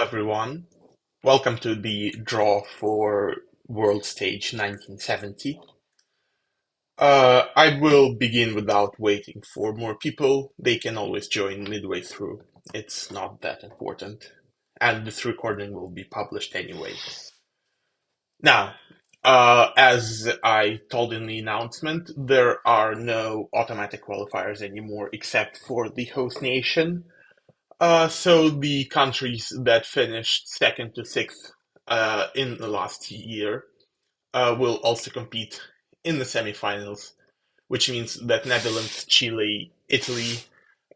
everyone. Welcome to the draw for World Stage 1970. I will begin without waiting for more people. They can always join midway through. It's not that important. And this recording will be published anyway. Now, as I told in the announcement, there are no automatic qualifiers anymore except for the host nation. So the countries that finished second to sixth in the last year will also compete in the semifinals, which means that Netherlands, Chile, Italy,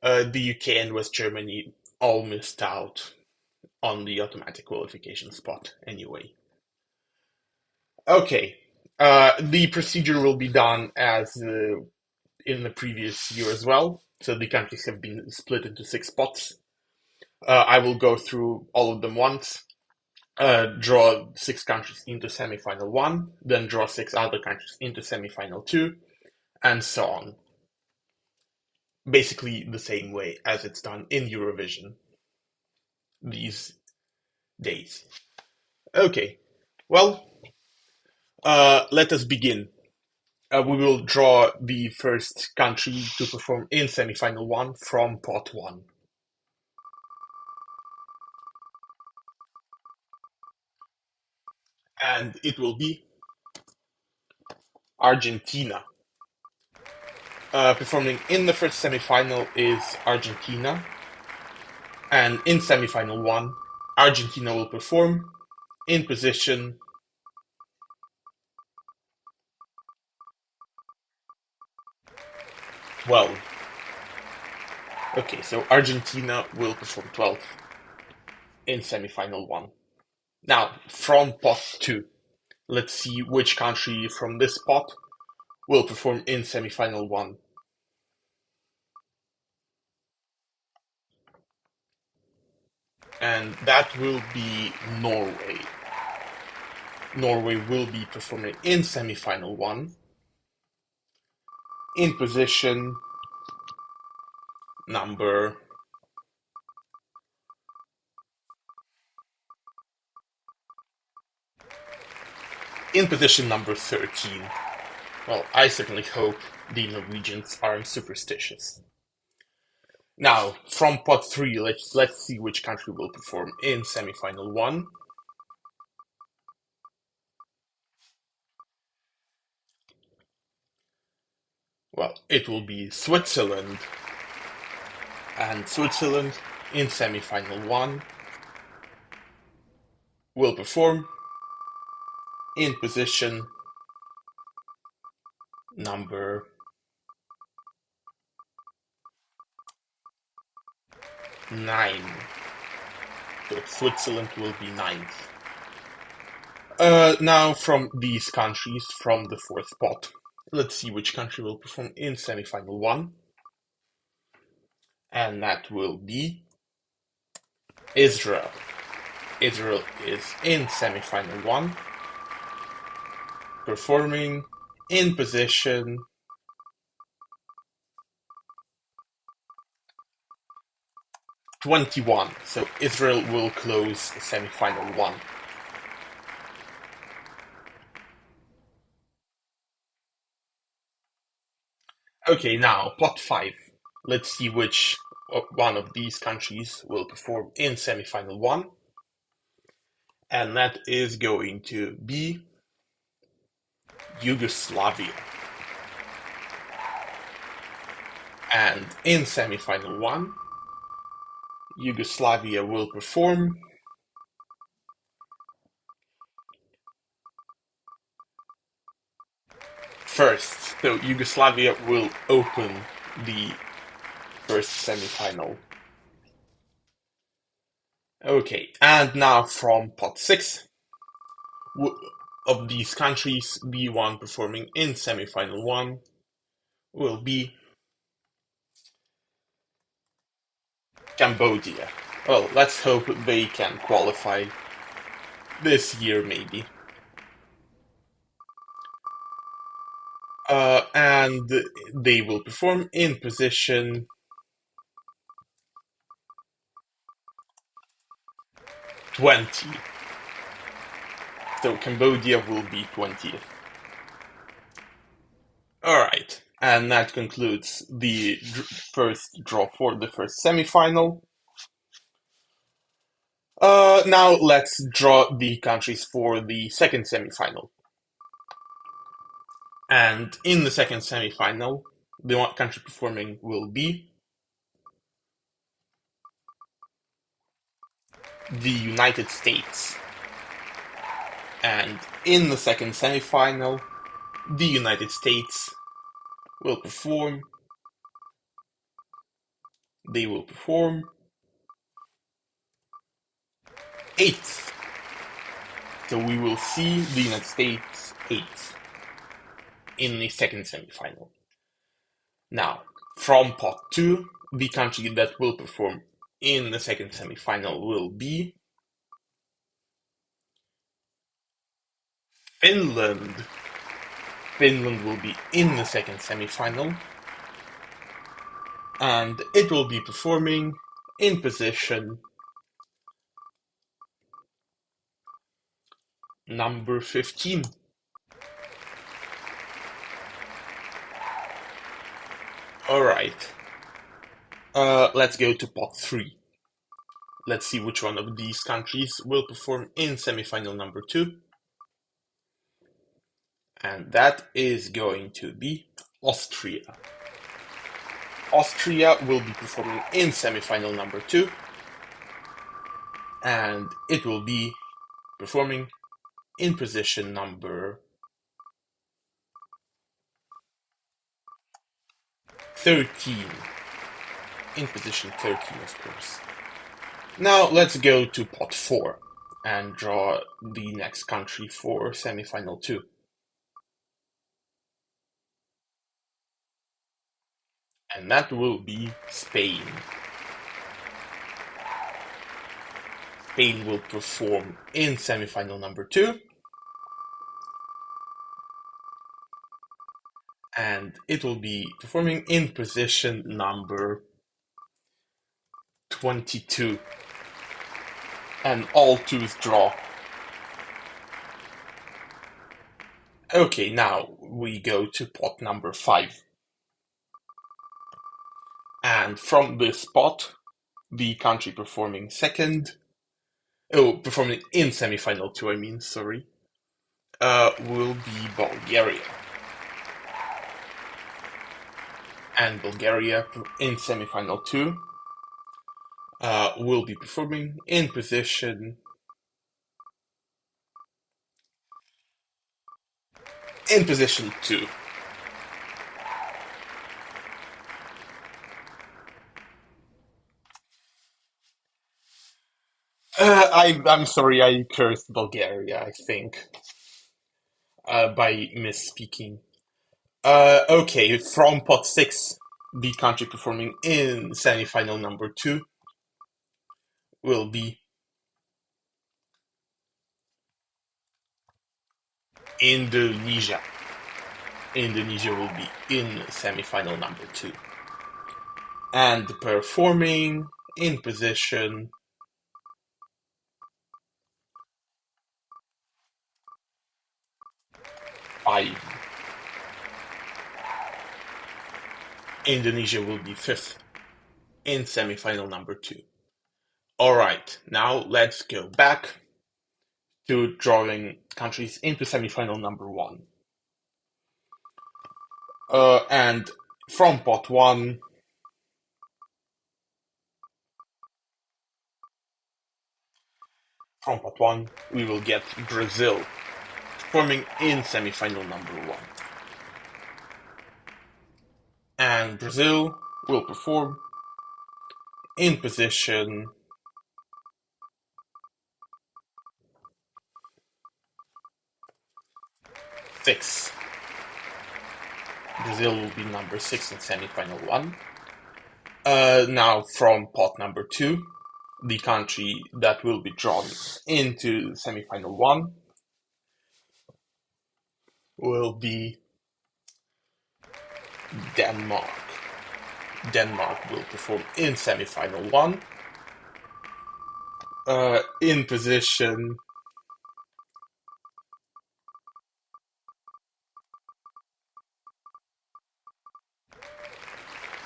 the UK, and West Germany all missed out on the automatic qualification spot anyway. Okay, the procedure will be done as in the previous year as well. So the countries have been split into six spots. I will go through all of them once, draw six countries into semifinal one, then draw six other countries into semifinal two, and so on. Basically the same way as it's done in Eurovision these days. Okay, well, let us begin. We will draw the first country to perform in semifinal one from pot one. And it will be Argentina. Performing in the first semifinal is Argentina, and in semifinal one, Argentina will perform in position 12. Okay, so Argentina will perform 12 in semifinal one. Now, from pot two, let's see which country from this pot will perform in semifinal one. And that will be Norway. Norway will be performing in semifinal one in position number in position number 13. Well, I certainly hope the Norwegians aren't superstitious. Now, from pot three, let's see which country will perform in semifinal one. Well, it will be Switzerland. And Switzerland in semifinal one will perform in position number 9. So Switzerland will be ninth. Now from these countries, from the fourth spot, let's see which country will perform in semifinal one. And that will be Israel. Israel is in semifinal one, performing in position 21. So Israel will close semifinal one. Okay, now pot 5. Let's see which one of these countries will perform in semifinal one. And that is going to be Yugoslavia. And in semifinal one, Yugoslavia will perform first. So Yugoslavia will open the first semifinal. Okay, and now from pot 6 of these countries, the one performing in semifinal one will be Cambodia. Well, let's hope they can qualify this year, maybe. And they will perform in position 20. So Cambodia will be 20th. Alright, and that concludes the first draw for the first semifinal. Now let's draw the countries for the second semifinal. And in the second semifinal, the one country performing will be the United States. And in the second semifinal, the United States will perform. They will perform 8th. So we will see the United States 8th in the second semifinal. Now, from pot 2, the country that will perform in the second semifinal will be Finland. Finland will be in the second semifinal, and it will be performing in position number 15. Alright, let's go to pot 3. Let's see which one of these countries will perform in semifinal number 2. And that is going to be Austria. Austria will be performing in semifinal number 2, and it will be performing in position number 13. In position 13, of course. Now let's go to pot 4 and draw the next country for semifinal 2. And that will be Spain. Spain will perform in semifinal number 2. And it will be performing in position number 22. And all twos draw. Okay, now we go to pot number 5. And from this pot, the country performing performing in semifinal 2, will be Bulgaria. And Bulgaria in semifinal 2 will be performing in position 2. I'm sorry, I cursed Bulgaria, I think, by misspeaking. Okay, from pot 6, the country performing in semifinal number 2 will be Indonesia. Indonesia will be in semifinal number 2. And performing in position 5. Indonesia will be 5th in semifinal number 2. Alright, now let's go back to drawing countries into semifinal number 1. And from pot 1, we will get Brazil performing in semifinal number 1. And Brazil will perform in position 6. Brazil will be number 6 in semifinal 1. Now from pot number 2, the country that will be drawn into semifinal 1 will be Denmark. Denmark will perform in semifinal 1. In position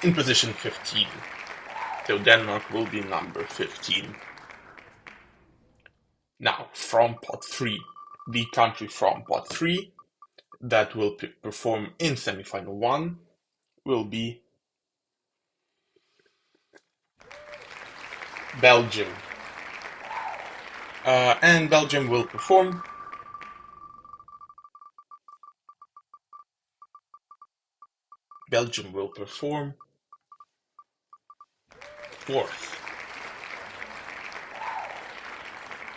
in position 15. So Denmark will be number 15. Now, from pot 3, the country from pot 3 that will perform in semifinal 1 will be Belgium. And Belgium will perform fourth.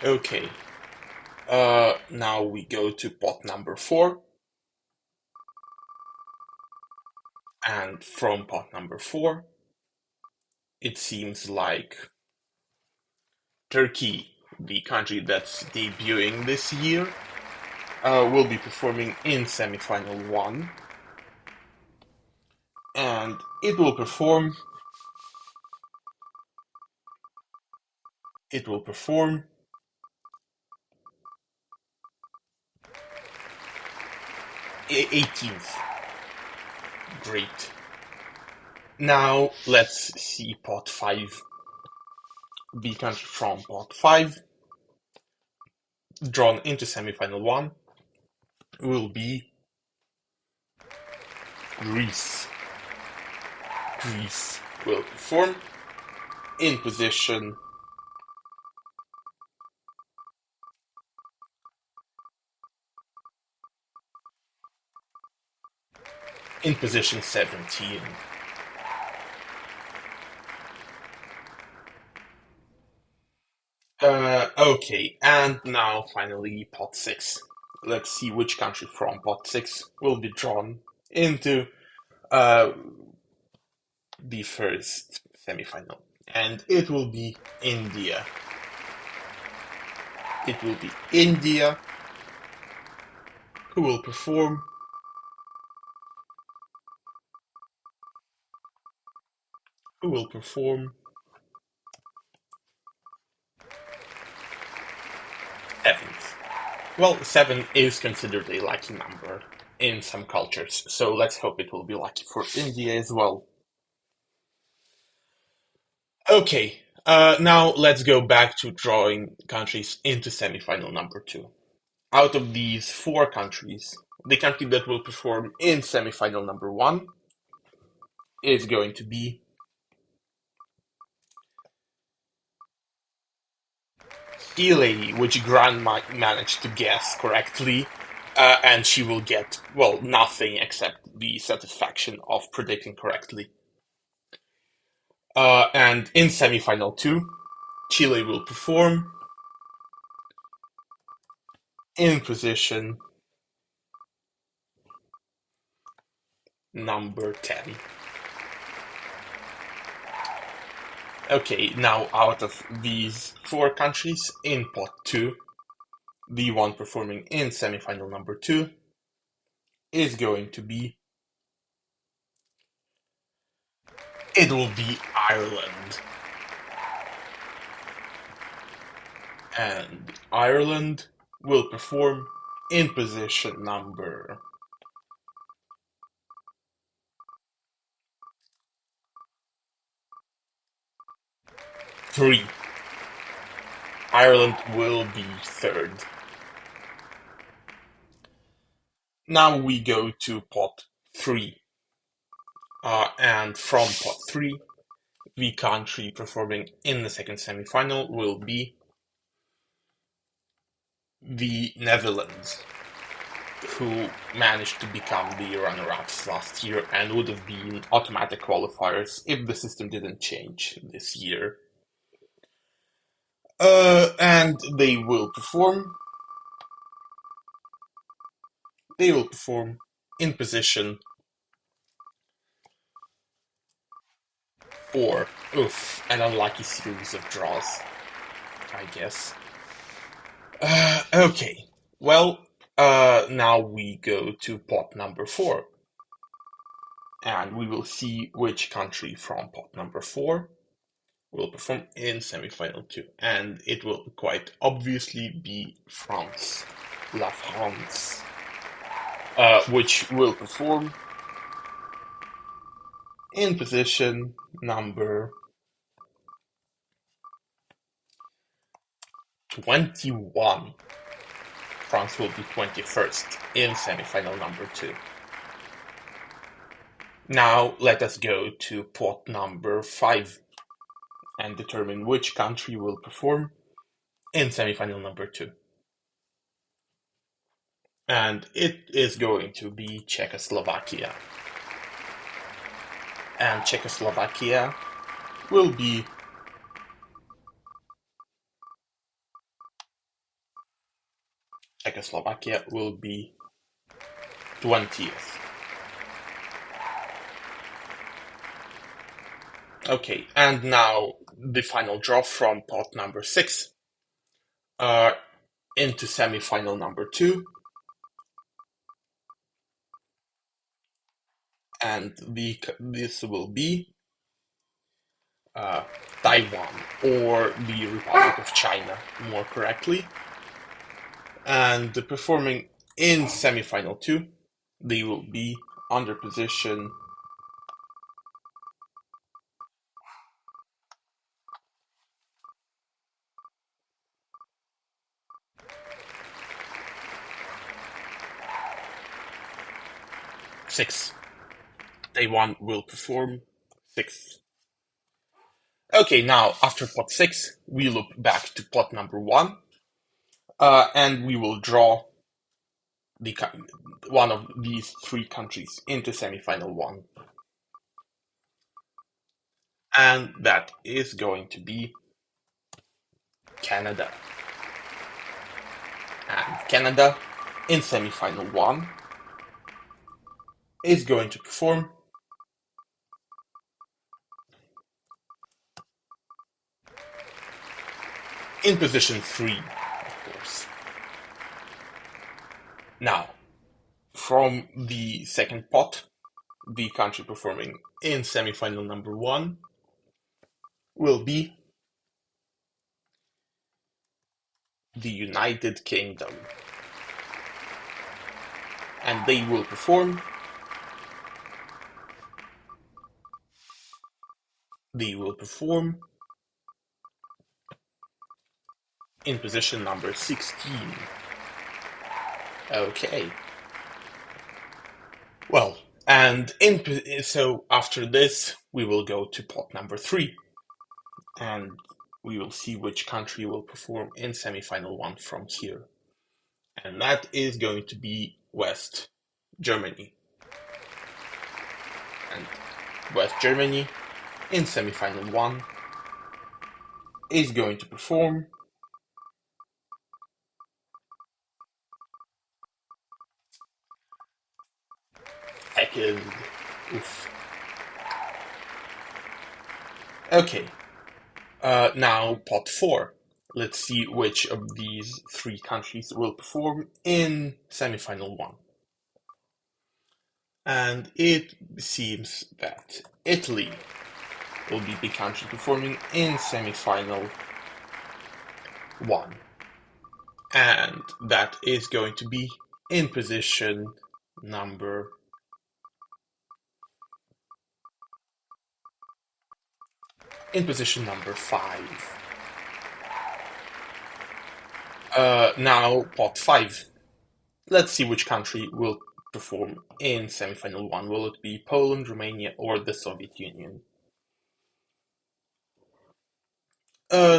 Okay. Now we go to pot number 4. And from pot number 4, it seems like Turkey, the country that's debuting this year, will be performing in semifinal 1. And it will perform 18th. Great. Now let's see pot 5. The country from pot 5 drawn into semifinal 1 will be Greece. Greece will perform in position 17. Okay, and now finally pot 6. Let's see which country from pot 6 will be drawn into the first semifinal. And it will be India. It will be India who will perform seventh. Well, 7 is considered a lucky number in some cultures, so let's hope it will be lucky for India as well. Okay, now let's go back to drawing countries into semifinal number 2. Out of these 4 countries, the country that will perform in semifinal number 1 is going to be Chile, which Gran managed to guess correctly, and she will get, well, nothing except the satisfaction of predicting correctly. And in semifinal 2, Chile will perform in position number 10. Okay, now out of these 4 countries in pot 2, the one performing in semifinal number 2 is going to be, it will be Ireland. And Ireland will perform in position number 3. Ireland will be third. Now we go to pot 3. And from pot 3, the country performing in the second semifinal will be the Netherlands, who managed to become the runner-ups last year and would have been automatic qualifiers if the system didn't change this year. And they will perform in position 4. Oof, an unlucky series of draws, I guess. Okay, well, now we go to pot number 4. And we will see which country from pot number 4 will perform in semi-final 2, and it will quite obviously be France, La France, which will perform in position number 21. France will be 21st in semi-final number 2. Now let us go to pot number 5 and determine which country will perform in semi-final number 2. And it is going to be Czechoslovakia. And Czechoslovakia will be Czechoslovakia will be 20th. Okay, and now the final draw from pot number 6 into semi-final number 2. And this will be Taiwan, or the Republic of China, more correctly. And performing in semi-final 2, they will be under position 6. Taiwan will perform 6th. Okay, now after pot 6, we look back to pot number 1, and we will draw one of these 3 countries into semi-final 1. And that is going to be Canada. And Canada in semi-final 1 is going to perform in position 3, of course. Now, from the second pot, the country performing in semi-final number 1 will be the United Kingdom. And they will perform in position number 16. Okay. Well, and so after this, we will go to pot number 3, and we will see which country will perform in semi-final 1 from here. And that is going to be West Germany. And West Germany in semi-final 1 is going to perform second. Oof. Okay, now pot 4. Let's see which of these 3 countries will perform in semi-final 1. And it seems that Italy will be the country performing in semi-final 1. And that is going to be in position number 5. Now pot 5. Let's see which country will perform in semi-final 1. Will it be Poland, Romania, or the Soviet Union?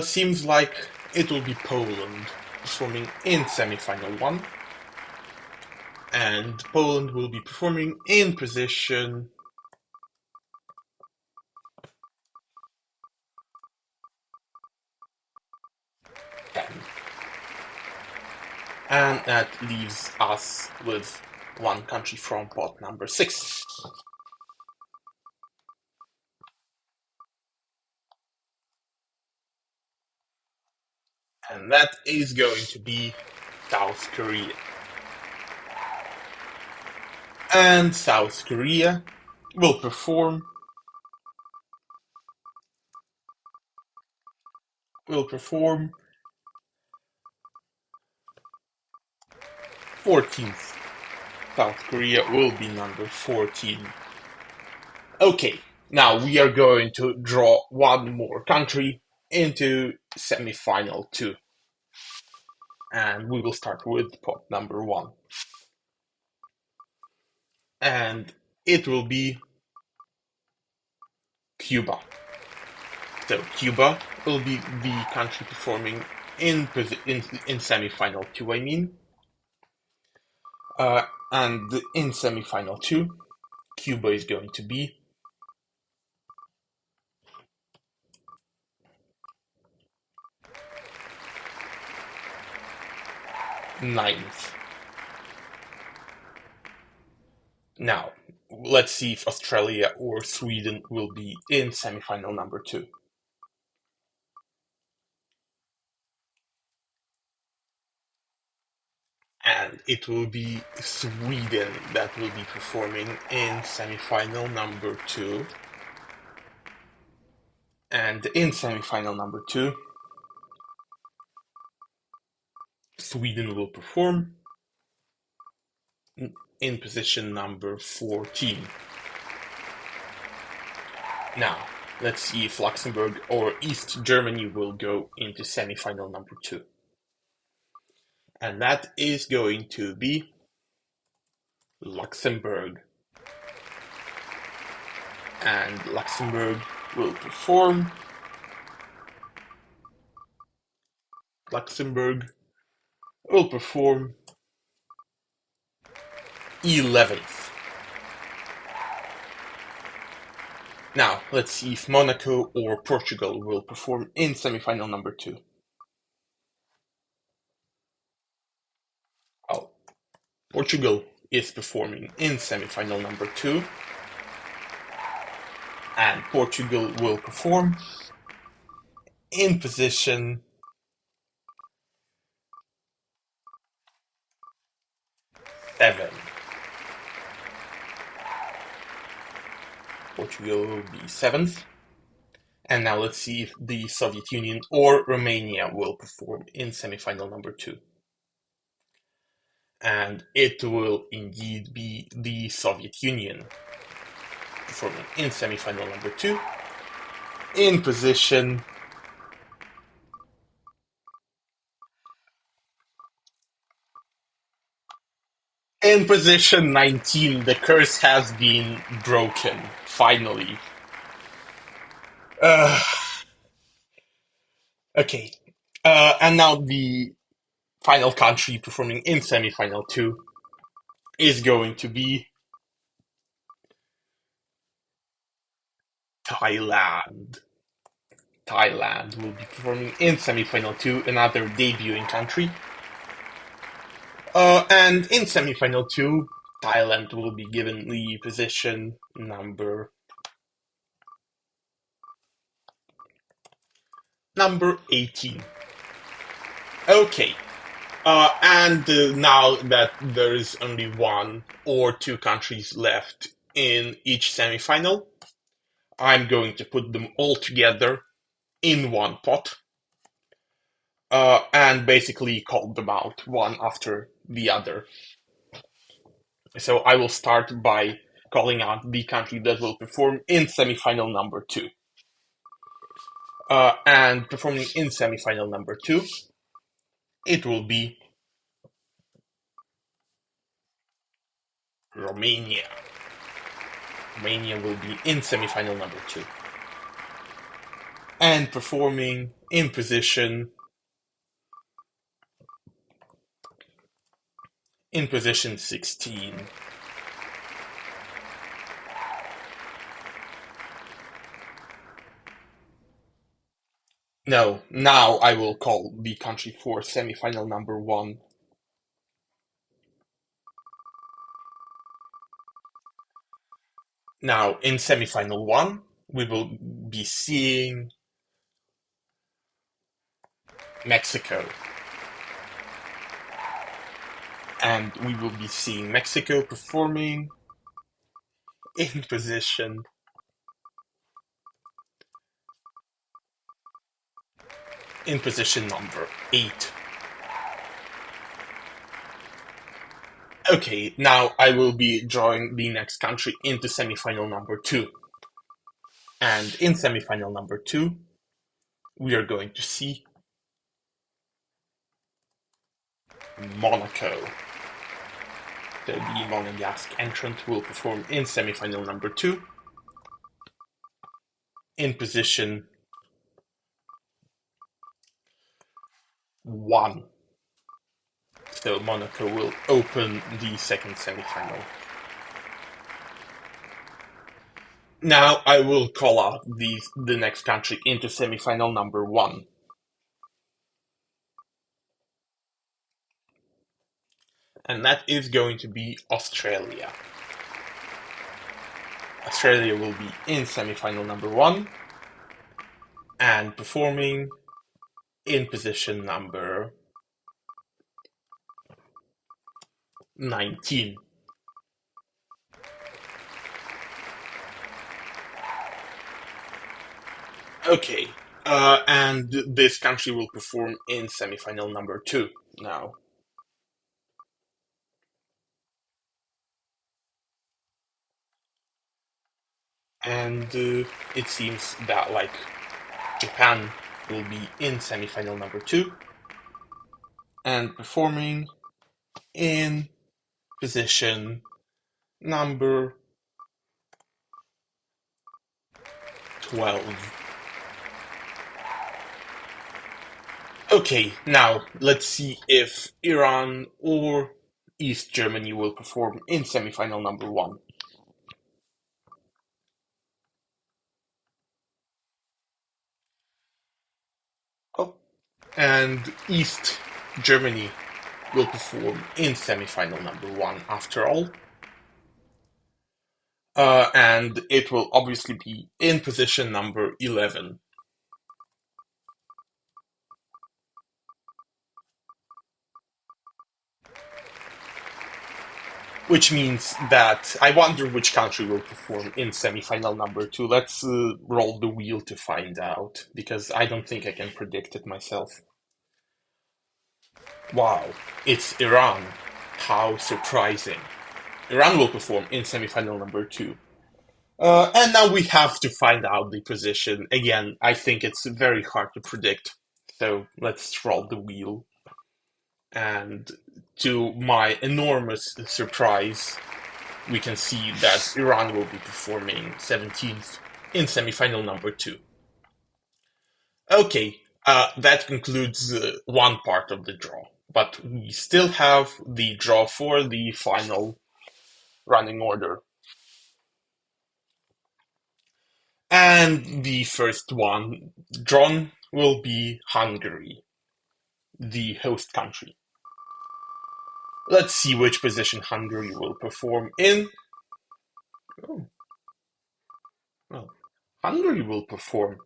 Seems like it will be Poland performing in semi-final 1. And Poland will be performing in position 10. And that leaves us with one country from pot number 6. And that is going to be South Korea. And South Korea will perform will perform 14th. South Korea will be number 14. Okay, now we are going to draw one more country into semi-final 2. And we will start with pot number 1. And it will be Cuba. So Cuba will be the country performing in semi-final 2, I mean. And in semi-final 2, Cuba is going to be ninth. Now, let's see if Australia or Sweden will be in semi-final number 2. And it will be Sweden that will be performing in semi-final number 2. And in semi-final number 2, Sweden will perform in position number 14. Now, let's see if Luxembourg or East Germany will go into semi-final number 2. And that is going to be Luxembourg. And Luxembourg will perform. Luxembourg will perform 11th. Now, let's see if Monaco or Portugal will perform in semi-final number 2. Oh, Portugal is performing in semi-final number 2. And Portugal will perform in position 7. Portugal will be 7th. And now let's see if the Soviet Union or Romania will perform in semi-final number 2. And it will indeed be the Soviet Union performing in semi-final number 2 in position 19. The curse has been broken, finally. Okay. And now the final country performing in semi-final 2 is going to be Thailand. Thailand will be performing in semi-final 2, another debuting country. And in semi-final 2, Thailand will be given the position number 18. Okay. And now that there is only 1 or 2 countries left in each semi-final, I'm going to put them all together in one pot and basically call them out one after the other. So I will start by calling out the country that will perform in semi-final number 2. And performing in semi-final number 2, it will be Romania. Romania will be in semi-final number 2. And performing in position 16. No, now I will call the country for semi-final number 1. Now, in semi-final 1, we will be seeing Mexico. And we will be seeing Mexico performing in position in position number 8. Okay, now I will be drawing the next country into semifinal number 2. And in semifinal number 2, we are going to see Monaco. So the Monegasque entrant will perform in semifinal number 2 in position 1. So Monaco will open the second semifinal. Now I will call out the next country into semifinal number 1. And that is going to be Australia. Australia will be in semifinal number 1 and performing in position number 19. Okay, and this country will perform in semifinal number 2 now. And it seems that like Japan will be in semifinal number 2 and performing in position number 12. Okay, now let's see if Iran or East Germany will perform in semifinal number 1. Oh, and East Germany will perform in semifinal number 1 after all. And it will obviously be in position number 11. Which means that I wonder which country will perform in semifinal number 2. Let's roll the wheel to find out, because I don't think I can predict it myself. Wow, it's Iran. How surprising. Iran will perform in semifinal number 2. And now we have to find out the position. Again, I think it's very hard to predict. So let's roll the wheel. And to my enormous surprise, we can see that Iran will be performing 17th in semifinal number 2. Okay, that concludes one part of the draw, but we still have the draw for the final running order. And the first one drawn will be Hungary, the host country. Let's see which position Hungary will perform in. Oh, well, Hungary will perform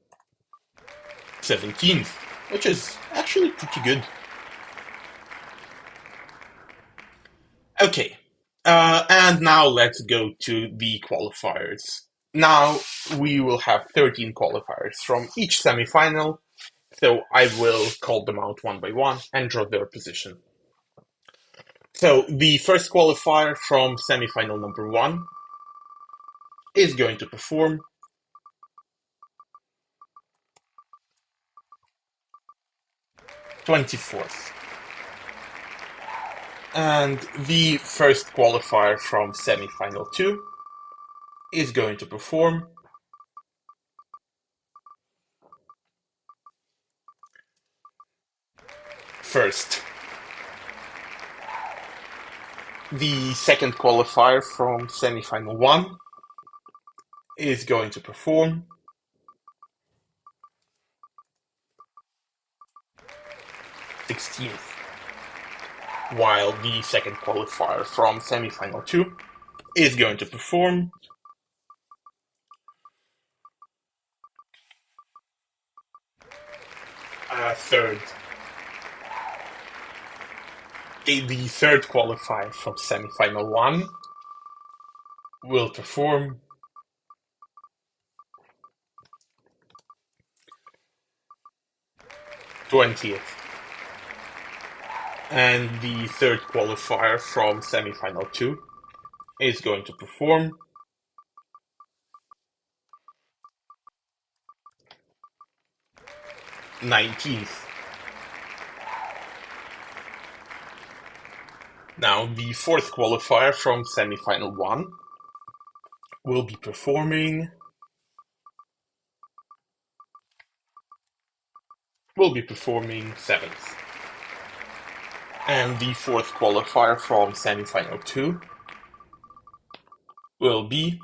17th, which is actually pretty good. Okay, and now let's go to the qualifiers. Now we will have 13 qualifiers from each semifinal, so I will call them out one by one and draw their position. So the first qualifier from semifinal number 1 is going to perform 24th. And the first qualifier from semifinal 2 is going to perform 1st. The second qualifier from semifinal 1 is going to perform 16th, while the second qualifier from semifinal 2 is going to perform 3rd. The third qualifier from semifinal 1 will perform 20th. And the third qualifier from semifinal 2 is going to perform 19th. Now, the fourth qualifier from semifinal 1 will be performing 7th. And the fourth qualifier from semifinal 2 will be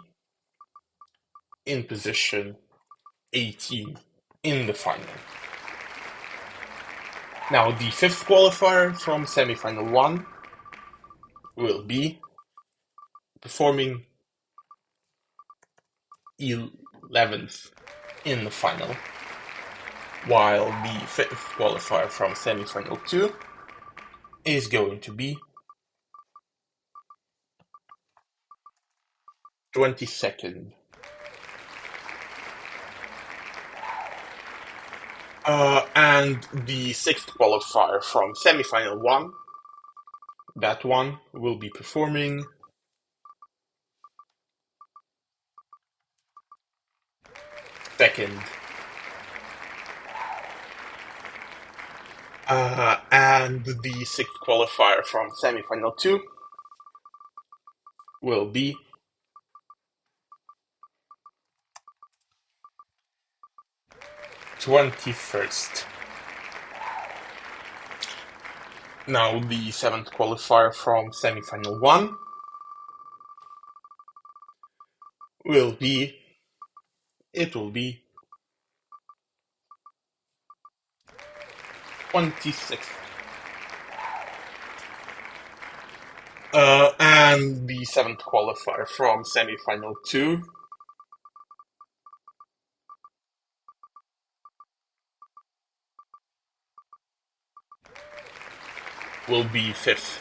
in position 18 in the final. Now, the fifth qualifier from semifinal 1 will be performing 11th in the final, while the fifth qualifier from semifinal 2 is going to be 22nd. And the sixth qualifier from semifinal 1, that one will be performing 2nd. And the sixth qualifier from semifinal 2 will be 21st. Now, the seventh qualifier from semifinal 1 will be 26th. And the seventh qualifier from semifinal 2 will be 5th.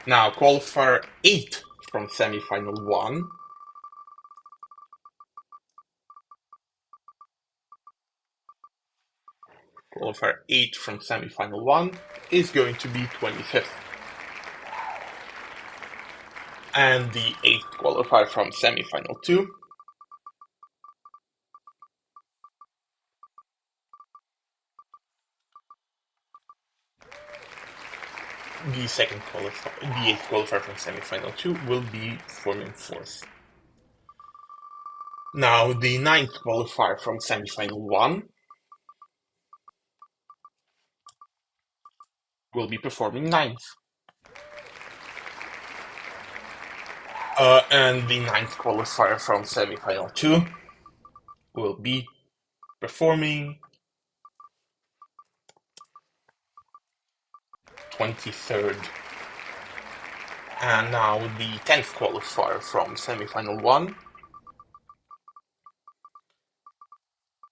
Now, qualifier 8 from semifinal 1 is going to be 25th. And the eighth qualifier from semifinal 2 the eighth qualifier from semifinal 2 will be forming 4th. Now, the ninth qualifier from semifinal 1 will be performing 9th. And the ninth qualifier from semifinal 2 will be performing 23rd. And now the 10th qualifier from semifinal 1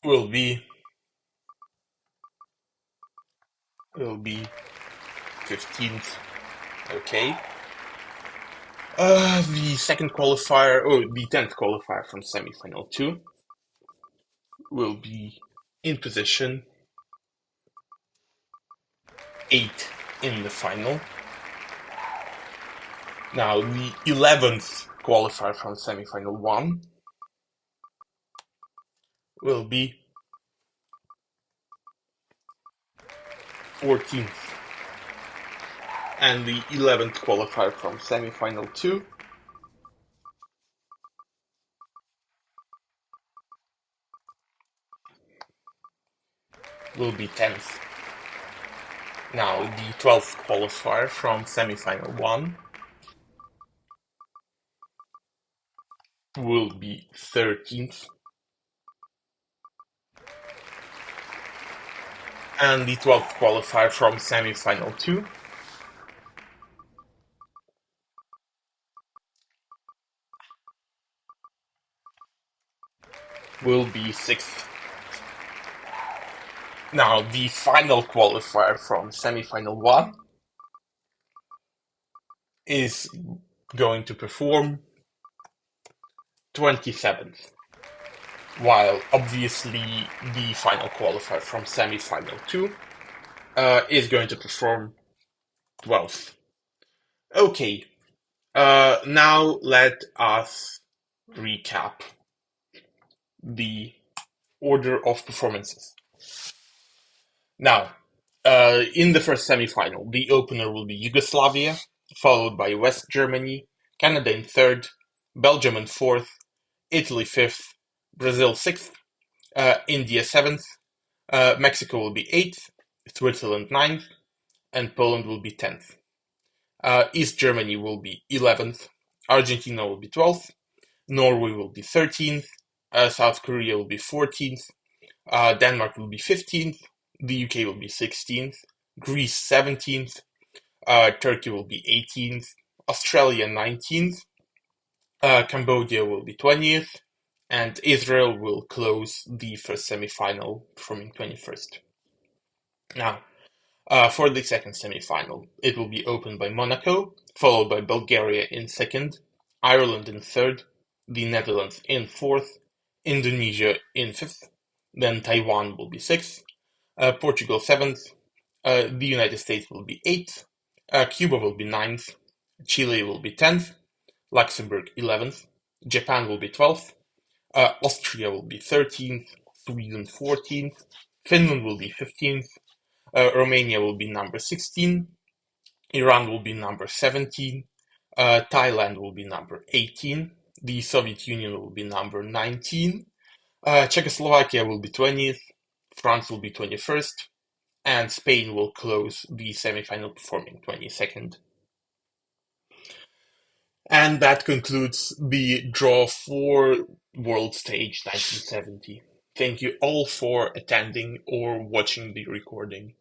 will be 15th. Okay. The 10th qualifier from semifinal 2 will be in position 8 in the final. Now, the 11th qualifier from semifinal 1 will be 14th. And the 11th qualifier from semifinal 2 will be 10th. Now, the 12th qualifier from semifinal 1 will be 13th. And the 12th qualifier from semifinal 2 will be 6th. Now, the final qualifier from semifinal 1 is going to perform 27th. while obviously the final qualifier from semi-final 2 is going to perform 12th. Okay, now let us recap the order of performances. Now, in the first semi-final, the opener will be Yugoslavia, followed by West Germany, Canada in third, Belgium in fourth, Italy fifth, Brazil sixth, India seventh, Mexico will be eighth, Switzerland ninth, and Poland will be 10th. East Germany will be 11th, Argentina will be 12th, Norway will be 13th, South Korea will be 14th, Denmark will be 15th, the UK will be 16th, Greece 17th, Turkey will be 18th, Australia 19th, Cambodia will be 20th, and Israel will close the first semi-final, performing 21st. Now, for the second semi-final, it will be opened by Monaco, followed by Bulgaria in second, Ireland in third, the Netherlands in fourth, Indonesia in fifth, then Taiwan will be sixth, Portugal seventh, the United States will be eighth, Cuba will be ninth, Chile will be 10th, Luxembourg 11th, Japan will be 12th, Austria will be 13th, Sweden 14th, Finland will be 15th, Romania will be number 16, Iran will be number 17, Thailand will be number 18, the Soviet Union will be number 19, Czechoslovakia will be 20th, France will be 21st, and Spain will close the semi-final performing 22nd. And that concludes the draw for World Stage 1970. Thank you all for attending or watching the recording.